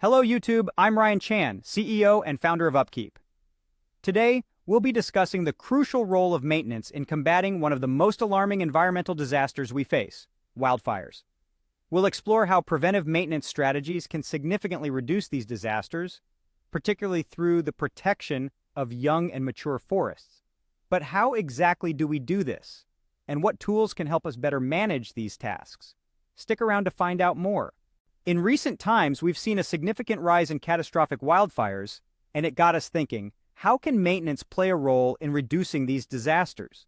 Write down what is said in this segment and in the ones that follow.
Hello YouTube, I'm Ryan Chan, CEO and founder of Upkeep. Today, we'll be discussing the crucial role of maintenance in combating one of the most alarming environmental disasters we face, wildfires. We'll explore how preventive maintenance strategies can significantly reduce these disasters, particularly through the protection of young and mature forests. But how exactly do we do this? And what tools can help us better manage these tasks? Stick around to find out more. In recent times, we've seen a significant rise in catastrophic wildfires, and it got us thinking, how can maintenance play a role in reducing these disasters?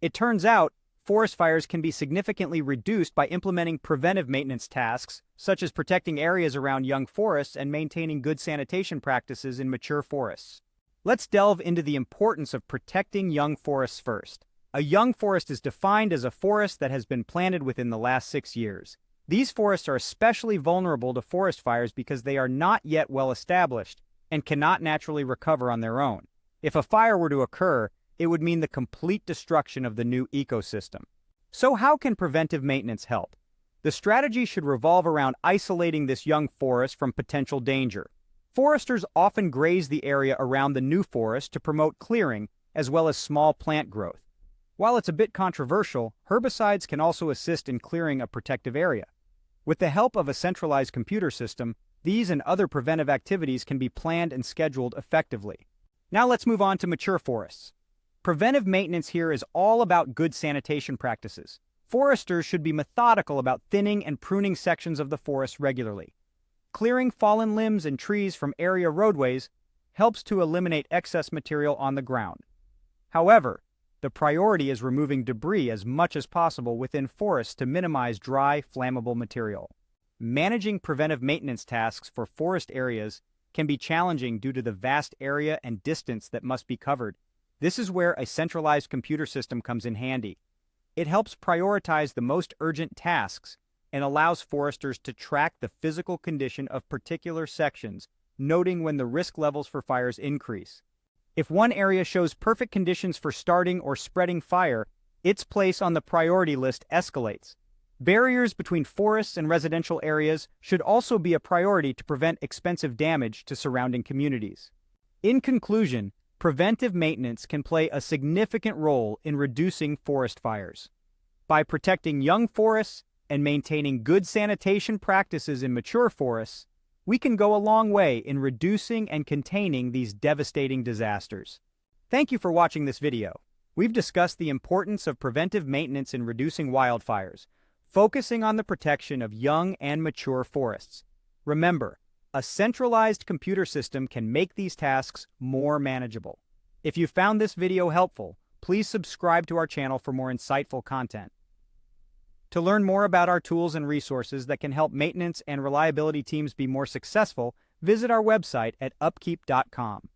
It turns out, forest fires can be significantly reduced by implementing preventive maintenance tasks, such as protecting areas around young forests and maintaining good sanitation practices in mature forests. Let's delve into the importance of protecting young forests first. A young forest is defined as a forest that has been planted within the last 6 years. These forests are especially vulnerable to forest fires because they are not yet well established and cannot naturally recover on their own. If a fire were to occur, it would mean the complete destruction of the new ecosystem. So how can preventive maintenance help? The strategy should revolve around isolating this young forest from potential danger. Foresters often graze the area around the new forest to promote clearing as well as small plant growth. While it's a bit controversial, herbicides can also assist in clearing a protective area. With the help of a centralized computer system, these and other preventive activities can be planned and scheduled effectively. Now let's move on to mature forests. Preventive maintenance here is all about good sanitation practices. Foresters should be methodical about thinning and pruning sections of the forest regularly. Clearing fallen limbs and trees from area roadways helps to eliminate excess material on the ground. However, the priority is removing debris as much as possible within forests to minimize dry, flammable material. Managing preventive maintenance tasks for forest areas can be challenging due to the vast area and distance that must be covered. This is where a centralized computer system comes in handy. It helps prioritize the most urgent tasks and allows foresters to track the physical condition of particular sections, noting when the risk levels for fires increase. If one area shows perfect conditions for starting or spreading fire, its place on the priority list escalates. Barriers between forests and residential areas should also be a priority to prevent expensive damage to surrounding communities. In conclusion, preventive maintenance can play a significant role in reducing forest fires. By protecting young forests and maintaining good sanitation practices in mature forests, we can go a long way in reducing and containing these devastating disasters. Thank you for watching this video. We've discussed the importance of preventive maintenance in reducing wildfires, focusing on the protection of young and mature forests. Remember, a centralized computer system can make these tasks more manageable. If you found this video helpful, please subscribe to our channel for more insightful content. To learn more about our tools and resources that can help maintenance and reliability teams be more successful, visit our website at upkeep.com.